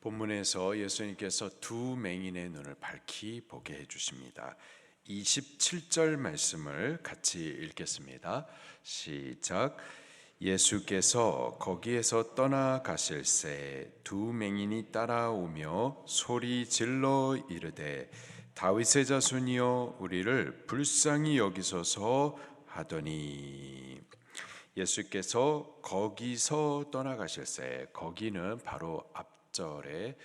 본문에서 예수님께서 두 맹인의 눈을 밝히 보게 해주십니다. 27절 말씀을 같이 읽겠습니다. 시작. 예수께서 거기에서 떠나가실새 두 맹인이 따라오며 소리 질러 이르되 다윗의 자손이여 우리를 불쌍히 여기소서 하더니, 예수께서 거기서 떠나가실새, 거기는 바로 앞절에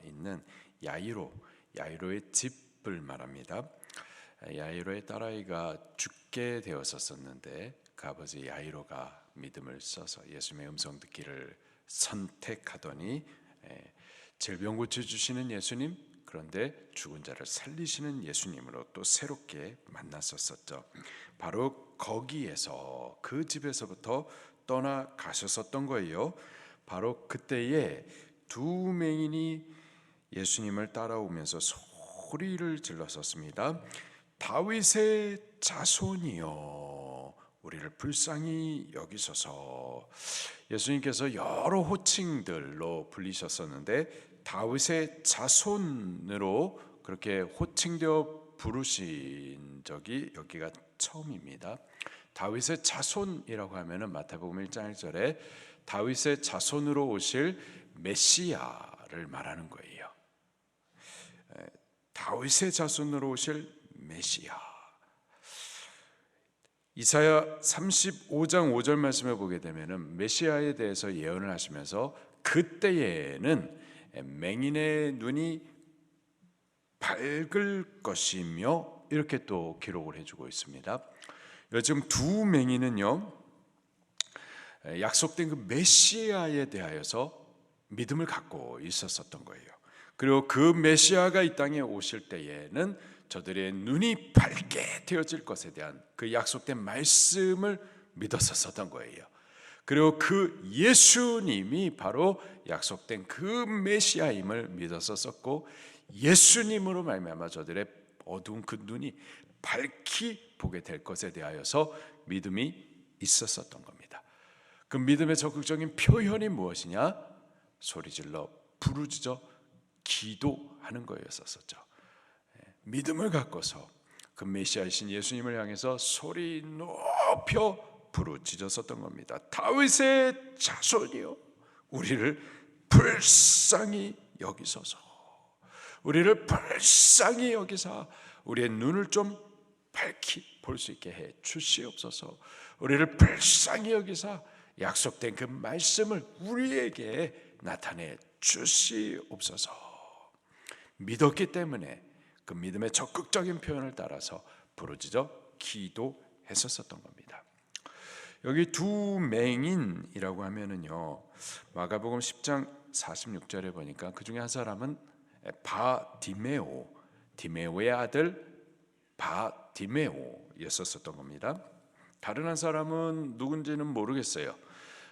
있는 야이로의 집을 말합니다. 야이로의 딸아이가 죽게 되었었는데 그 아버지 야이로가 믿음을 써서 예수님의 음성 듣기를 선택하더니 질병 고쳐주시는 예수님, 그런데 죽은 자를 살리시는 예수님으로 또 새롭게 만났었죠. 바로 거기에서, 그 집에서부터 떠나가셨었던 거예요. 바로 그때에 두 맹인이 예수님을 따라오면서 소리를 질렀었습니다. 다윗의 자손이여 우리를 불쌍히 여기소서. 예수님께서 여러 호칭들로 불리셨었는데 다윗의 자손으로 그렇게 호칭되어 부르신 적이 여기가 처음입니다. 다윗의 자손이라고 하면은 마태복음 1장 1절에 다윗의 자손으로 오실 메시아를 말하는 거예요. 다윗의 자손으로 오실 메시아. 이사야 35장 5절 말씀을 보게 되면은 메시아에 대해서 예언을 하시면서 그때에는 맹인의 눈이 밝을 것이며 이렇게 또 기록을 해주고 있습니다. 지금 두 맹인은요, 약속된 그 메시아에 대하여서 믿음을 갖고 있었던 거예요. 그리고 그 메시아가 이 땅에 오실 때에는 저들의 눈이 밝게 되어질 것에 대한 그 약속된 말씀을 믿었었던 거예요. 그리고 그 예수님이 바로 약속된 그 메시아임을 믿었었고, 예수님으로 말미암아 저들의 어두운 그 눈이 밝히 보게 될 것에 대하여서 믿음이 있었던 겁니다. 그 믿음의 적극적인 표현이 무엇이냐? 소리질러 부르짖어 기도하는 거였었죠. 믿음을 갖고서 그 메시아이신 예수님을 향해서 소리 높여 부르짖었었던 겁니다. 다윗의 자손이여 우리를 불쌍히 여기소서. 우리를 불쌍히 여기사 우리의 눈을 좀 밝히 볼 수 있게 해 주시옵소서. 우리를 불쌍히 여기사 약속된 그 말씀을 우리에게 나타내 주시옵소서. 믿었기 때문에 그 믿음의 적극적인 표현을 따라서 부르짖어 기도했었던 겁니다. 여기 두 맹인이라고 하면은요, 마가복음 10장 46절에 보니까 그 중에 한 사람은 디메오의 아들 바디메오였었던 겁니다. 다른 한 사람은 누군지는 모르겠어요.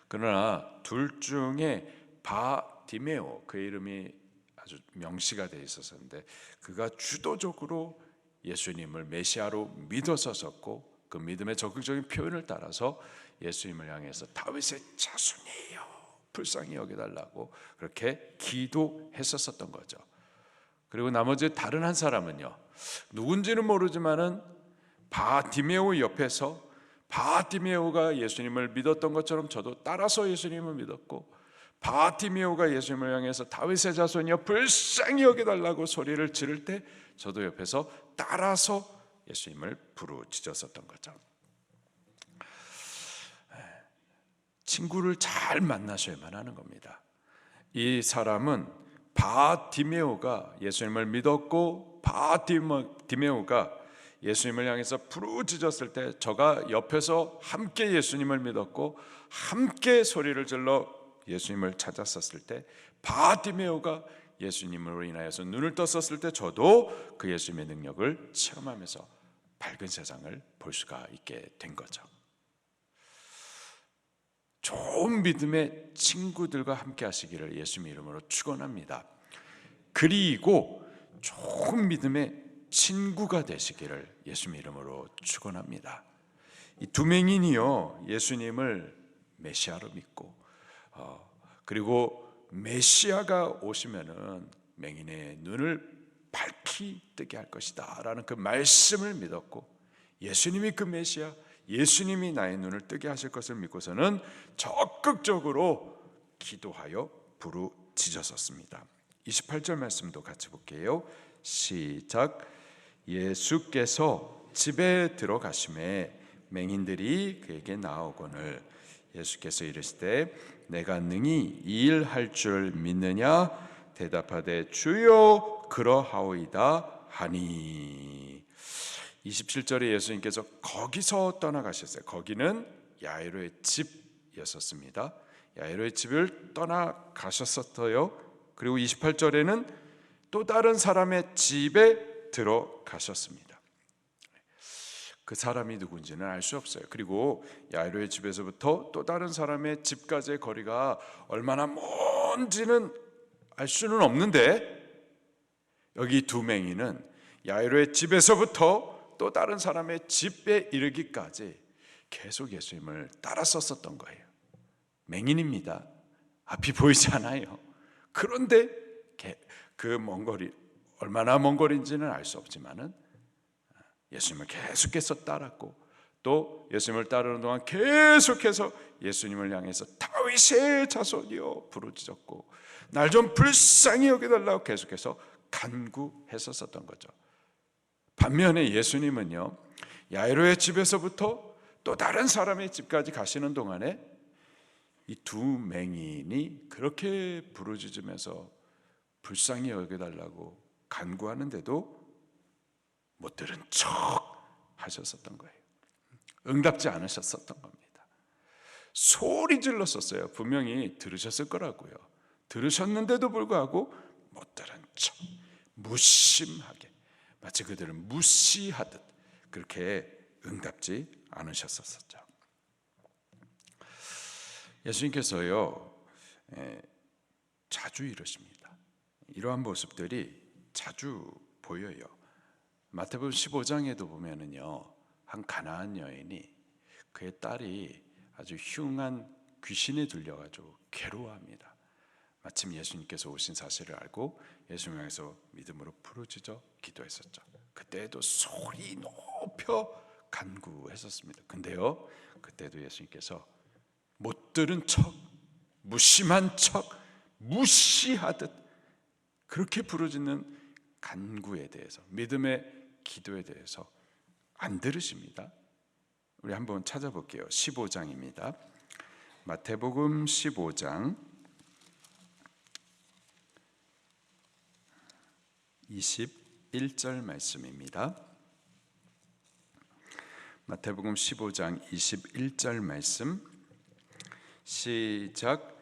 그러나 둘 중에 바디메오, 그 이름이 아주 명시가 되어 있었는데 그가 주도적으로 예수님을 메시아로 믿었었고 그 믿음의 적극적인 표현을 따라서 예수님을 향해서 다윗의 자손이에요 불쌍히 여겨달라고 그렇게 기도했었던 거죠. 그리고 나머지 다른 한 사람은요, 누군지는 모르지만은 바디메오 옆에서 바디메오가 예수님을 믿었던 것처럼 저도 따라서 예수님을 믿었고, 바디메오가 예수님을 향해서 다윗의 자손이여 불쌍히 여겨달라고 소리를 지를 때 저도 옆에서 따라서 예수님을 부르짖었었던 거죠. 친구를 잘 만나셔야만 하는 겁니다. 이 사람은 바디메오가 예수님을 믿었고 바디메오가 예수님을 향해서 부르짖었을 때 저가 옆에서 함께 예수님을 믿었고 함께 소리를 질러 예수님을 찾았었을 때 바디메오가 예수님으로 인하여서 눈을 떴었을 때 저도 그 예수님의 능력을 체험하면서 밝은 세상을 볼 수가 있게 된 거죠. 좋은 믿음의 친구들과 함께 하시기를 예수님 이름으로 축원합니다. 그리고 좋은 믿음의 친구가 되시기를 예수님 이름으로 축원합니다. 이 두 맹인이요 예수님을 메시아로 믿고 그리고 메시아가 오시면은 맹인의 눈을 밝히 뜨게 할 것이다 라는 그 말씀을 믿었고, 예수님이 그 메시아, 예수님이 나의 눈을 뜨게 하실 것을 믿고서는 적극적으로 기도하여 부르짖었습니다. 28절 말씀도 같이 볼게요. 시작. 예수께서 집에 들어가심에 맹인들이 그에게 나오거늘 예수께서 이르시되 내가 능히 이 일 할 줄 믿느냐? 대답하되 주여 그러하오이다 하니. 27절에 예수님께서 거기서 떠나가셨어요. 거기는 야이로의 집이었습니다. 야이로의 집을 떠나가셨어요. 그리고 28절에는 또 다른 사람의 집에 들어가셨습니다. 그 사람이 누군지는 알 수 없어요. 그리고 야이로의 집에서부터 또 다른 사람의 집까지의 거리가 얼마나 먼지는 알 수는 없는데, 여기 두 맹인은 야이로의 집에서부터 또 다른 사람의 집에 이르기까지 계속 예수님을 따랐었던 거예요. 맹인입니다. 앞이 보이지 않아요. 그런데 그 먼 거리, 얼마나 먼 거리인지는 알 수 없지만은 예수님을 계속해서 따랐고, 또 예수님을 따르는 동안 계속해서 예수님을 향해서 다윗의 자손이여 부르짖었고, 날 좀 불쌍히 여겨달라고 계속해서 간구했었던 거죠. 반면에 예수님은요, 야이로의 집에서부터 또 다른 사람의 집까지 가시는 동안에 이 두 맹인이 그렇게 부르짖으면서 불쌍히 여겨달라고 간구하는데도 못 들은 척 하셨었던 거예요. 응답지 않으셨었던 겁니다. 소리 질렀었어요. 분명히 들으셨을 거라고요. 들으셨는데도 불구하고 못 들은 척, 무심하게, 마치 그들을 무시하듯 그렇게 응답지 않으셨었죠. 예수님께서요, 자주 이러십니다. 이러한 모습들이 자주 보여요. 마태복음 15장에도 보면은요, 한 가나안 여인이 그의 딸이 아주 흉한 귀신에 들려가지고 괴로워합니다. 마침 예수님께서 오신 사실을 알고 예수님 향해서 믿음으로 부르짖어 기도했었죠. 그때도 소리 높여 간구했었습니다. 근데요, 그때도 예수님께서 못 들은 척, 무심한 척, 무시하듯 그렇게 부르짖는 간구에 대해서, 믿음의 기도에 대해서 안 들으십니다. 우리 한번 찾아볼게요. 15장입니다. 마태복음 15장 21절 말씀입니다. 마태복음 15장 21절 말씀 시작.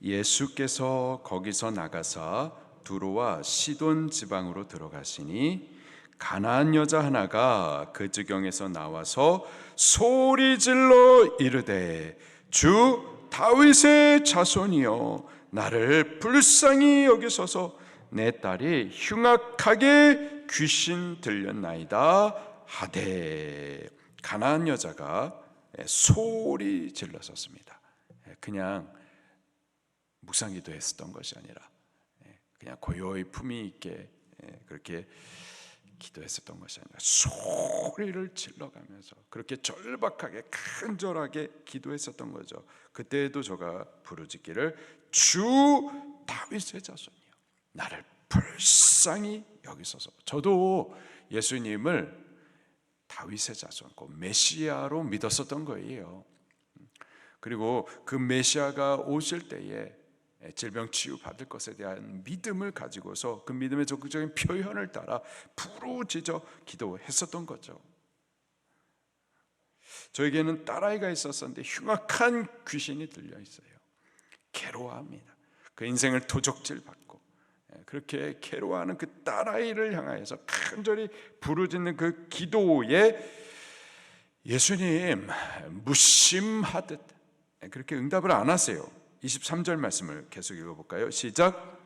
예수께서 거기서 나가사 두로와 시돈 지방으로 들어가시니 가나안 여자 하나가 그 지경에서 나와서 소리질러 이르되 주 다윗의 자손이여 나를 불쌍히 여기소서 내 딸이 흉악하게 귀신 들렸나이다 하되. 가나안 여자가 소리 질렀었습니다. 그냥 묵상기도 했었던 것이 아니라 그냥 고요히 품위 있게 그렇게 기도했었던 것이 아니라 소리를 질러가면서 그렇게 절박하게 간절하게 기도했었던 거죠. 그때에도 저가 부르짖기를 주 다윗의 자손이여 나를 불쌍히 여기소서. 저도 예수님을 다윗의 자손, 메시아로 믿었었던 거예요. 그리고 그 메시아가 오실 때에 질병 치유 받을 것에 대한 믿음을 가지고서 그 믿음의 적극적인 표현을 따라 부르짖어 기도했었던 거죠. 저에게는 딸아이가 있었는데 흉악한 귀신이 들려 있어요. 괴로워합니다. 그 인생을 도적질 받고 그렇게 괴로워하는 그 딸아이를 향하여서 간절히 부르짖는 그 기도에 예수님 무심하듯 그렇게 응답을 안 하세요. 23절 말씀을 계속 읽어볼까요? 시작.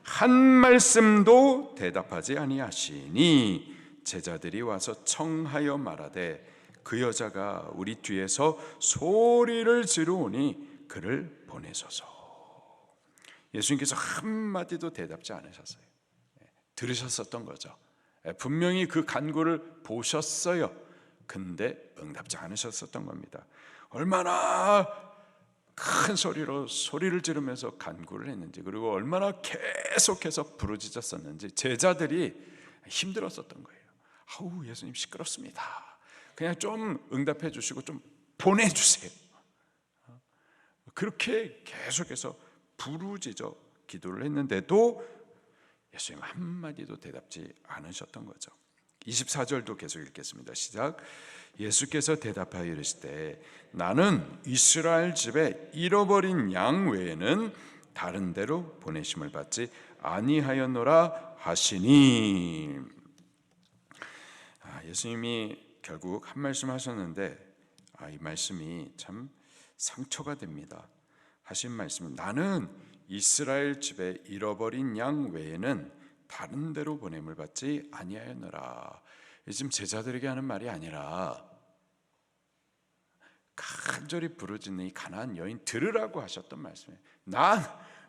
한 말씀도 대답하지 아니하시니 제자들이 와서 청하여 말하되 그 여자가 우리 뒤에서 소리를 지르오니 그를 보내소서. 예수님께서 한마디도 대답지 않으셨어요. 들으셨었던 거죠. 분명히 그 간구를 보셨어요. 근데 응답지 않으셨었던 겁니다. 얼마나 큰 소리를 지르면서 간구를 했는지, 그리고 얼마나 계속해서 부르짖었었는지 제자들이 힘들었었던 거예요. 아우, 예수님 시끄럽습니다. 그냥 좀 응답해 주시고 좀 보내주세요. 그렇게 계속해서 부르짖어 기도를 했는데도 예수님 한마디도 대답지 않으셨던 거죠. 24절도 계속 읽겠습니다. 시작. 예수께서 대답하여 이르시되 나는 이스라엘 집에 잃어버린 양 외에는 다른 데로 보내심을 받지 아니하였노라 하시니. 예수님이 결국 한 말씀 하셨는데 이 말씀이 참 상처가 됩니다. 하신 말씀은 나는 이스라엘 집에 잃어버린 양 외에는 다른 데로 보냄을 받지 아니하였노라. 지금 제자들에게 하는 말이 아니라 간절히 부르짖는 이 가나안 여인 들으라고 하셨던 말씀이에요. 난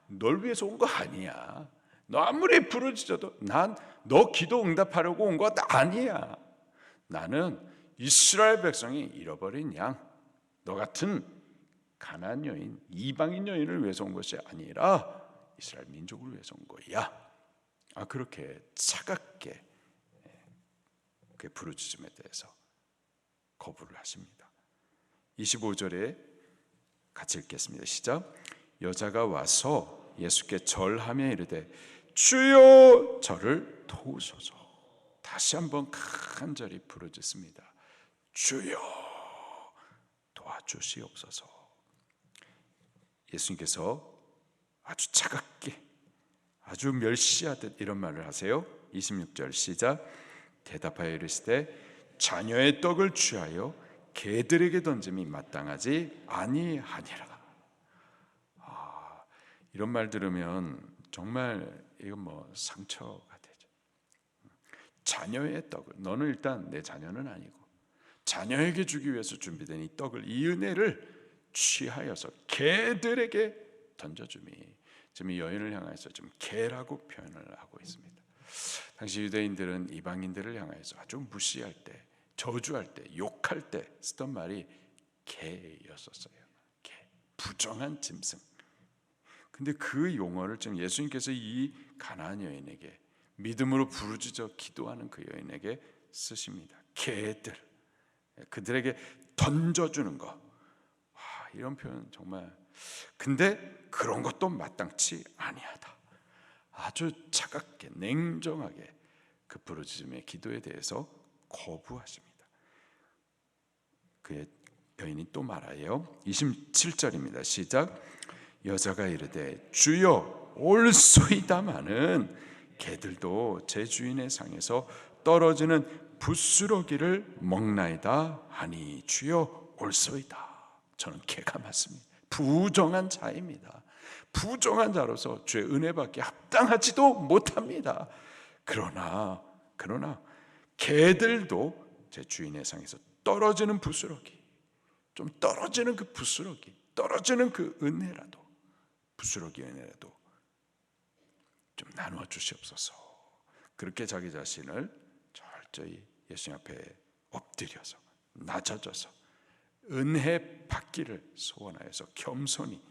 널 위해서 온 거 아니야. 너 아무리 부르짖어도 난 너 기도 응답하려고 온 것 아니야. 나는 이스라엘 백성이 잃어버린 양, 너 같은 가나안 여인, 이방인 여인을 위해서 온 것이 아니라 이스라엘 민족을 위해서 온 거야. 그렇게 차갑게 그 부르짖음에 대해서 거부를 하십니다. 25절에 같이 읽겠습니다. 시작. 여자가 와서 예수께 절하며 이르되 주여 저를 도우소서. 다시 한번 간절히 부르짖습니다. 주여 도와주시옵소서. 예수님께서 아주 차갑게, 아주 멸시하듯 이런 말을 하세요. 26절 시작. 대답하여 이르시되 자녀의 떡을 취하여 개들에게 던짐이 마땅하지 아니하니라. 이런 말 들으면 정말 이건 상처가 되죠. 자녀의 떡을, 너는 일단 내 자녀는 아니고 자녀에게 주기 위해서 준비된 이 떡을, 이 은혜를 취하여서 개들에게 던져줌이, 지금 이 여인을 향해서 좀 개라고 표현을 하고 있습니다. 당시 유대인들은 이방인들을 향해서 아주 무시할 때, 저주할 때, 욕할 때 쓰던 말이 개였었어요. 개, 부정한 짐승. 근데 그 용어를 지금 예수님께서 이 가나안 여인에게, 믿음으로 부르짖어 기도하는 그 여인에게 쓰십니다. 개들, 그들에게 던져주는 것. 이런 표현 정말, 근데 그런 것도 마땅치 아니하다. 아주 차갑게, 냉정하게 그 부르짖음의 기도에 대해서 거부하십니다. 그의 여인이 또 말하여 27절입니다. 시작. 여자가 이르되 주여 올소이다마는 개들도 제 주인의 상에서 떨어지는 부스러기를 먹나이다 하니 주여 올소이다. 저는 개가 맞습니다. 부정한 자입니다. 부정한 자로서 주의 은혜받기 합당하지도 못합니다. 그러나 개들도 제 주인의 상에서 떨어지는 부스러기, 좀 떨어지는 그 부스러기, 떨어지는 그 은혜라도, 부스러기 은혜라도 좀 나누어 주시옵소서. 그렇게 자기 자신을 철저히 예수님 앞에 엎드려서 낮아져서 은혜 받기를 소원하여서 겸손히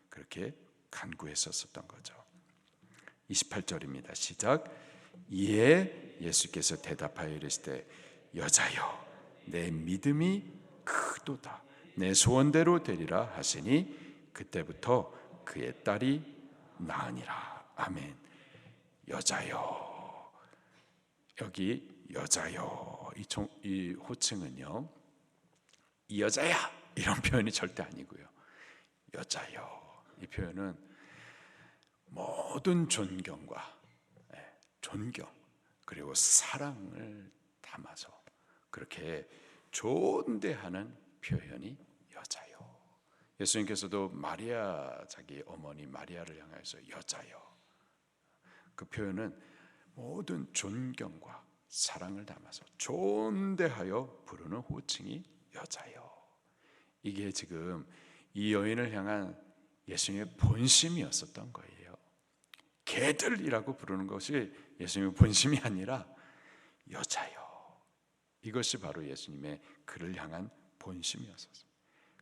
그렇게 간구했었던 거죠. 28절입니다. 시작. 이에 예수께서 대답하여 이르시되 여자여 내 믿음이 크도다. 내 소원대로 되리라 하시니 그때부터 그의 딸이 나으니라. 아멘. 여자여, 여기 여자여, 이 호칭은요, 이 여자야 이런 표현이 절대 아니고요. 여자여, 이 표현은 모든 존경과 존경 그리고 사랑을 담아서 그렇게 존대하는 표현이 여자요. 예수님께서도 마리아, 자기 어머니 마리아를 향해서 여자요, 그 표현은 모든 존경과 사랑을 담아서 존대하여 부르는 호칭이 여자요. 이게 지금 이 여인을 향한 예수님의 본심이었었던 거예요. 개들이라고 부르는 것이 예수님의 본심이 아니라 여자요. 이것이 바로 예수님의 그를 향한 본심이었어요.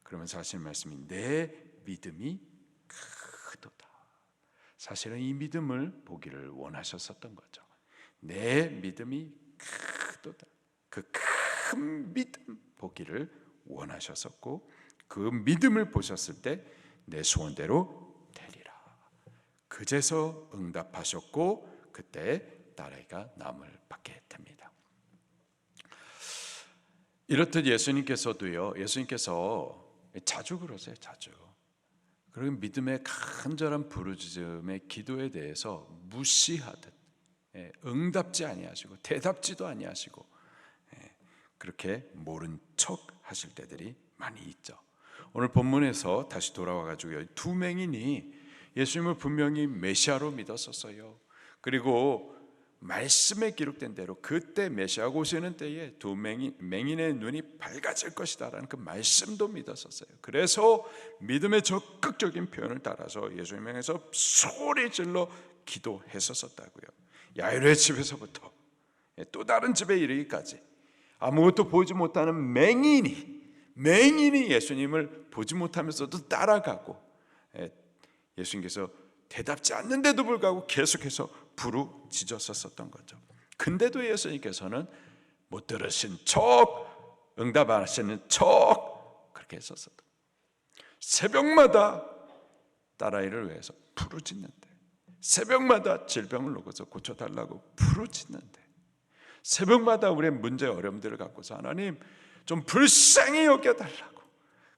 그러면서 하시는 말씀이 내 믿음이 크도다. 사실은 이 믿음을 보기를 원하셨었던 거죠. 내 믿음이 크도다. 그 큰 믿음 보기를 원하셨었고, 그 믿음을 보셨을 때 내 소원대로 되리라. 그제서 응답하셨고 그때 딸아이가 남을 받게 됩니다. 이렇듯 예수님께서도요, 예수님께서 자주 그러세요. 자주. 그리고 믿음의 간절한 부르짖음의 기도에 대해서 무시하듯 응답지 아니하시고 대답지도 아니하시고 그렇게 모른 척 하실 때들이 많이 있죠. 오늘 본문에서 다시 돌아와가지고 두 맹인이 예수님을 분명히 메시아로 믿었었어요. 그리고 말씀에 기록된 대로 그때 메시아가 오시는 때에 두 맹인의 눈이 밝아질 것이다라는 그 말씀도 믿었었어요. 그래서 믿음의 적극적인 표현을 따라서 예수님 향해서 소리 질러 기도했었다고요. 야이로의 집에서부터 또 다른 집에 이르기까지 아무것도 보지 못하는 맹인이 예수님을 보지 못하면서도 따라가고, 예수님께서 대답지 않는데도 불구하고 계속해서 부르짖었었던 거죠. 근데도 예수님께서는 못 들으신 척, 응답 안 하시는 척 그렇게 했었어요. 새벽마다 딸아이를 위해서 부르짖는데, 새벽마다 질병을 놓고서 고쳐달라고 부르짖는데, 새벽마다 우리의 문제 어려움들을 갖고서 하나님 좀 불쌍히 여겨달라고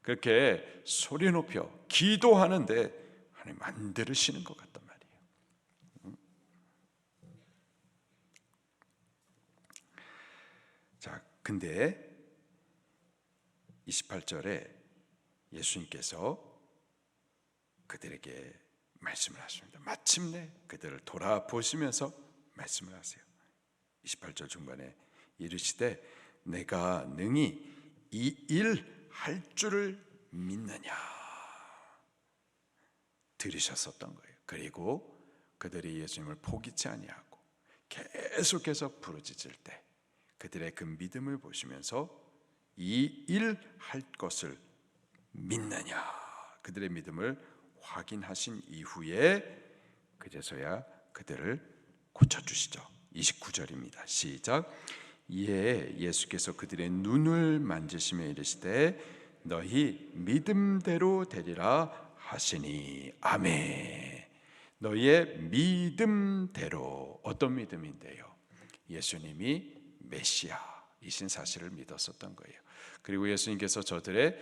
그렇게 소리 높여 기도하는데 하나님 안 들으시는 것 같단 말이에요. 자, 근데 28절에 예수님께서 그들에게 말씀을 하십니다. 마침내 그들을 돌아보시면서 말씀을 하세요. 28절 중반에 이르시되 내가 능히 이 일 할 줄을 믿느냐 들으셨었던 거예요. 그리고 그들이 예수님을 포기치 아니하고 계속해서 부르짖을 때 그들의 그 믿음을 보시면서 이 일 할 것을 믿느냐 그들의 믿음을 확인하신 이후에 그제서야 그들을 고쳐주시죠. 29절입니다. 시작. 이에 예수께서 그들의 눈을 만지시며 이르시되 너희 믿음대로 되리라 하시니 아멘. 너희의 믿음대로. 어떤 믿음인데요? 예수님이 메시아이신 사실을 믿었었던 거예요. 그리고 예수님께서 저들의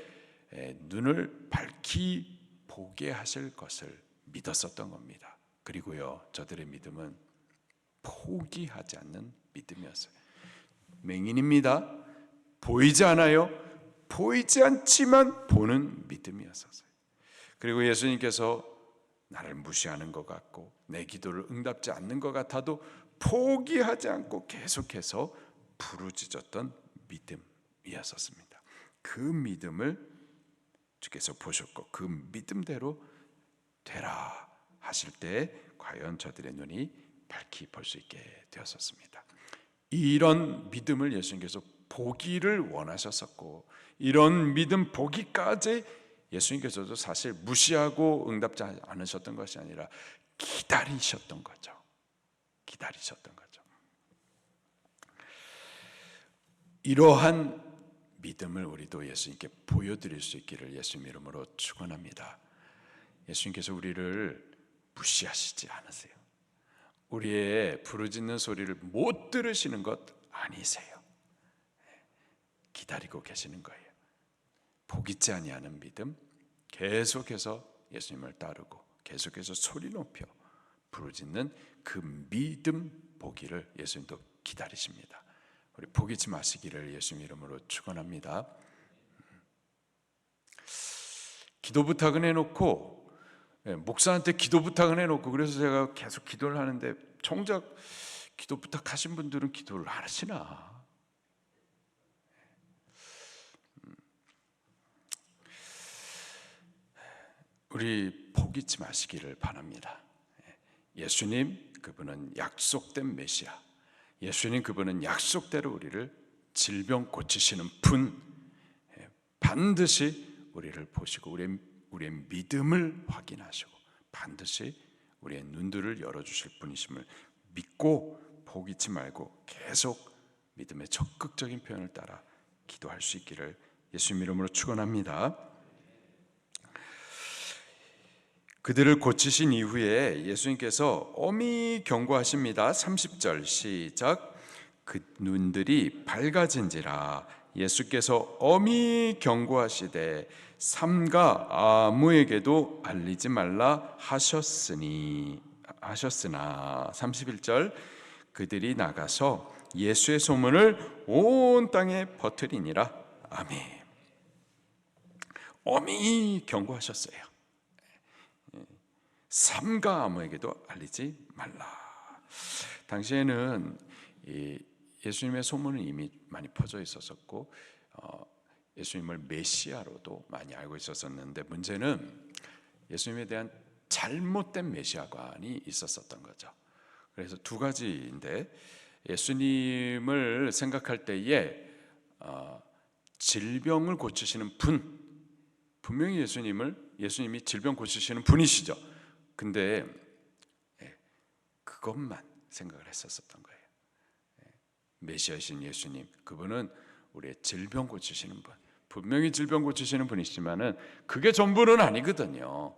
눈을 밝히 보게 하실 것을 믿었었던 겁니다. 그리고요, 저들의 믿음은 포기하지 않는 믿음이었어요. 맹인입니다. 보이지 않아요. 보이지 않지만 보는 믿음이었어요. 그리고 예수님께서 나를 무시하는 것 같고 내 기도를 응답지 않는 것 같아도 포기하지 않고 계속해서 부르짖었던 믿음이었습니다. 그 믿음을 주께서 보셨고 그 믿음대로 되라 하실 때 과연 저들의 눈이 밝히 볼 수 있게 되었었습니다. 이런 믿음을 예수님께서 보기를 원하셨었고 이런 믿음 보기까지 예수님께서도 사실 무시하고 응답지 않으셨던 것이 아니라 기다리셨던 거죠. 기다리셨던 거죠. 이러한 믿음을 우리도 예수님께 보여드릴 수 있기를 예수님 이름으로 축원합니다. 예수님께서 우리를 무시하시지 않으세요. 우리의 부르짖는 소리를 못 들으시는 것 아니세요. 기다리고 계시는 거예요. 포기치 아니하는 믿음, 계속해서 예수님을 따르고 계속해서 소리 높여 부르짖는 그 믿음 보기를 예수님도 기다리십니다. 우리 포기치 마시기를 예수님 이름으로 축원합니다. 기도 부탁은 해놓고 목사한테 기도 부탁은 해놓고 그래서 제가 계속 기도를 하는데 정작 기도 부탁하신 분들은 기도를 안 하시나? 우리 포기치 마시기를 바랍니다. 예수님 그분은 약속된 메시아, 예수님 그분은 약속대로 우리를 질병 고치시는 분, 반드시 우리를 보시고 우리의 믿음을 확인하시고 반드시 우리의 눈들을 열어주실 분이심을 믿고 포기치 말고 계속 믿음의 적극적인 표현을 따라 기도할 수 있기를 예수님 이름으로 축원합니다. 그들을 고치신 이후에 예수님께서 엄히 경고하십니다. 30절 시작. 그 눈들이 밝아진지라 예수께서 엄히 경고하시되 삼가 아무에게도 알리지 말라 하셨으나 31절 그들이 나가서 예수의 소문을 온 땅에 퍼뜨리니라. 아멘. 엄히 경고하셨어요. 삼가 아무에게도 알리지 말라. 당시에는 예수님의 소문은 이미 많이 퍼져 있었었고 예수님을 메시아로도 많이 알고 있었었는데 문제는 예수님에 대한 잘못된 메시아관이 있었었던 거죠. 그래서 두 가지인데 예수님을 생각할 때에 질병을 고치시는 분, 분명히 예수님이 질병 고치시는 분이시죠. 근데 그것만 생각을 했었던 거예요. 메시아이신 예수님, 그분은 우리의 질병 고치시는 분, 분명히 질병 고치시는 분이시지만은 그게 전부는 아니거든요.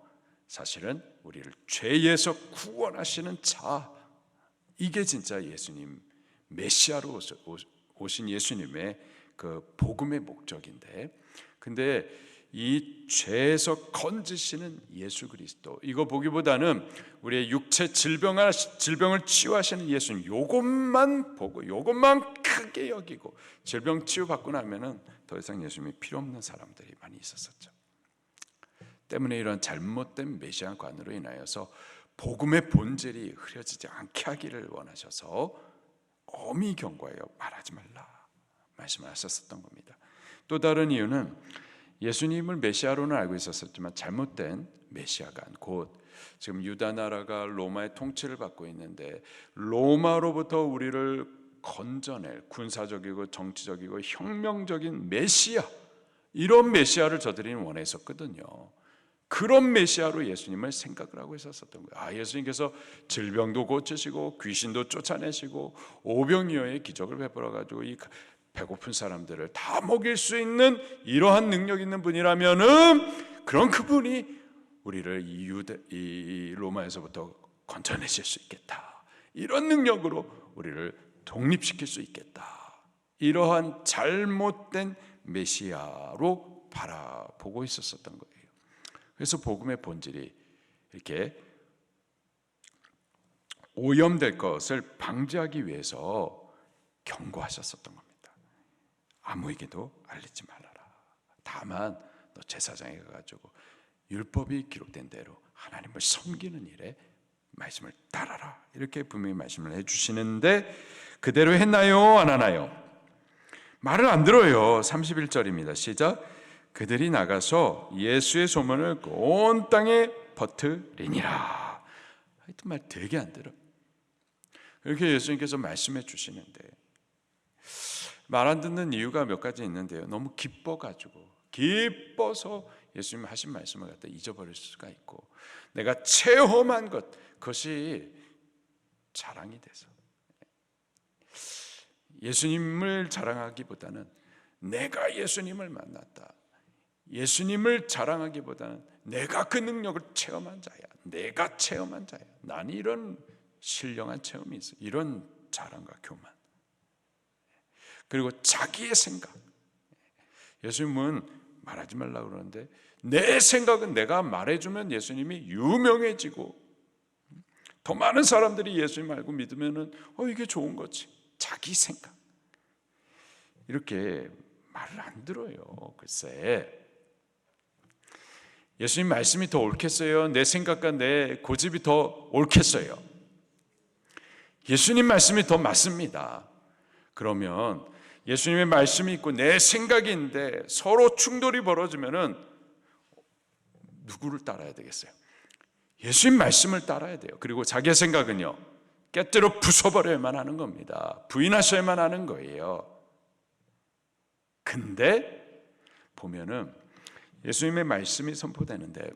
사실은 우리를 죄에서 구원하시는 자, 이게 진짜 예수님 메시아로 오신 예수님의 그 복음의 목적인데, 근데 이 죄에서 건지시는 예수 그리스도, 이거 보기보다는 우리의 육체 질병을 치유하시는 예수님, 요것만 보고 요것만 크게 여기고 질병 치유받고 나면은 더 이상 예수님이 필요 없는 사람들이 많이 있었었죠. 때문에 이런 잘못된 메시아관으로 인하여서 복음의 본질이 흐려지지 않게 하기를 원하셔서 엄히 경고하여 말하지 말라 말씀을 하셨었던 겁니다. 또 다른 이유는 예수님을 메시아로는 알고 있었지만 잘못된 메시아관, 곧 지금 유다 나라가 로마의 통치를 받고 있는데 로마로부터 우리를 건져낼 군사적이고 정치적이고 혁명적인 메시아, 이런 메시아를 저들이 원했었거든요. 그런 메시아로 예수님을 생각을 하고 있었던 거예요. 예수님께서 질병도 고치시고 귀신도 쫓아내시고 오병이어의 기적을 베풀어 가지고 이 배고픈 사람들을 다 먹일 수 있는 이러한 능력 있는 분이라면은 그런 그분이 우리를 이 로마에서부터 건져내실 수 있겠다. 이런 능력으로 우리를 독립시킬 수 있겠다. 이러한 잘못된 메시아로 바라보고 있었던 거예요. 그래서 복음의 본질이 이렇게 오염될 것을 방지하기 위해서 경고하셨었던 겁니다. 아무에게도 알리지 말아라. 다만 너 제사장에 가가지고 율법이 기록된 대로 하나님을 섬기는 일에 말씀을 따라라. 이렇게 분명히 말씀을 해주시는데 그대로 했나요? 안 하나요? 말을 안 들어요. 31절입니다. 시작. 그들이 나가서 예수의 소문을 온 땅에 퍼뜨리니라. 하여튼 말 되게 안 들어. 이렇게 예수님께서 말씀해 주시는데 말 안 듣는 이유가 몇 가지 있는데요. 너무 기뻐서 예수님 하신 말씀을 갖다 잊어버릴 수가 있고, 내가 체험한 그것이 자랑이 돼서 예수님을 자랑하기보다는 내가 예수님을 만났다, 예수님을 자랑하기보다는 내가 그 능력을 체험한 자야, 내가 체험한 자야, 난 이런 신령한 체험이 있어, 이런 자랑과 교만, 그리고 자기의 생각. 예수님은 말하지 말라고 그러는데 내 생각은 내가 말해주면 예수님이 유명해지고 더 많은 사람들이 예수님 알고 믿으면은 이게 좋은 거지. 자기 생각. 이렇게 말을 안 들어요. 글쎄, 예수님 말씀이 더 옳겠어요? 내 생각과 내 고집이 더 옳겠어요? 예수님 말씀이 더 맞습니다. 그러면 예수님의 말씀이 있고 내 생각이 있는데 서로 충돌이 벌어지면은 누구를 따라야 되겠어요? 예수님 말씀을 따라야 돼요. 그리고 자기의 생각은요, 깨뜨려 부숴버려야만 하는 겁니다. 부인하셔야만 하는 거예요. 근데 보면은 예수님의 말씀이 선포되는데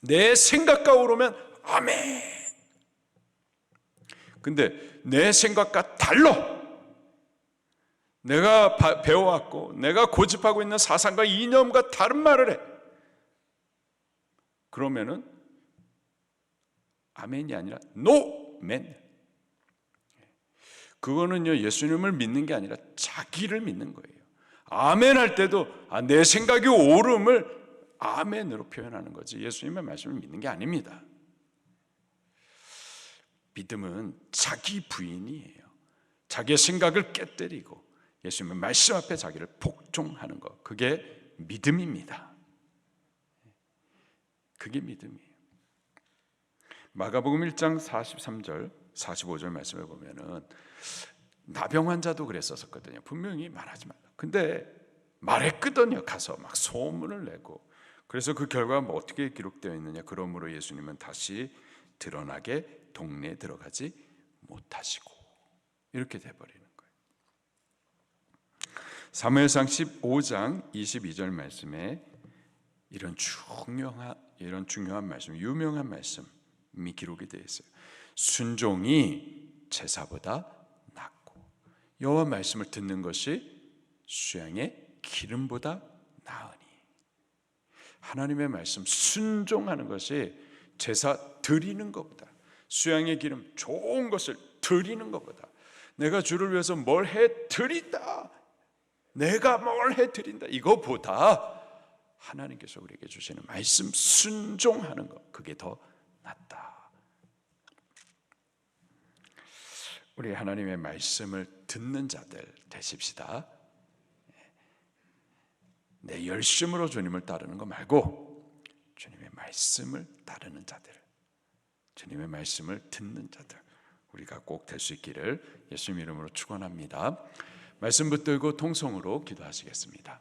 내 생각과 오르면 아멘. 근데 내 생각과 달라. 내가 배워왔고 내가 고집하고 있는 사상과 이념과 다른 말을 해. 그러면은 아멘이 아니라 노멘. 그거는요, 예수님을 믿는 게 아니라 자기를 믿는 거예요. 아멘 할 때도 내 생각이 옳음을 아멘으로 표현하는 거지 예수님의 말씀을 믿는 게 아닙니다. 믿음은 자기 부인이에요. 자기의 생각을 깨뜨리고 예수님의 말씀 앞에 자기를 복종하는 것, 그게 믿음입니다. 그게 믿음이에요. 마가복음 1장 43절 45절 말씀에 보면은 나병 환자도 그랬었거든요. 분명히 말하지 말라. 근데 말했거든요. 가서 막 소문을 내고. 그래서 그 결과가 뭐 어떻게 기록되어 있느냐. 그러므로 예수님은 다시 드러나게 동네에 들어가지 못하시고 이렇게 돼버리는 거예요. 사무엘상 15장 22절 말씀에 이런 중요한 말씀, 유명한 말씀이 기록이 되어 있어요. 순종이 제사보다 낫고 여호와 말씀을 듣는 것이 수양의 기름보다 나으니. 하나님의 말씀 순종하는 것이 제사 드리는 것보다, 수양의 기름 좋은 것을 드리는 것보다, 내가 주를 위해서 뭘 해드린다, 내가 뭘 해드린다, 이거보다 하나님께서 우리에게 주시는 말씀 순종하는 것, 그게 더 낫다. 우리 하나님의 말씀을 듣는 자들 되십시다. 내 열심으로 주님을 따르는 거 말고 주님의 말씀을 따르는 자들, 주님의 말씀을 듣는 자들, 우리가 꼭 될 수 있기를 예수님 이름으로 축원합니다. 말씀 붙들고 통성으로 기도하시겠습니다.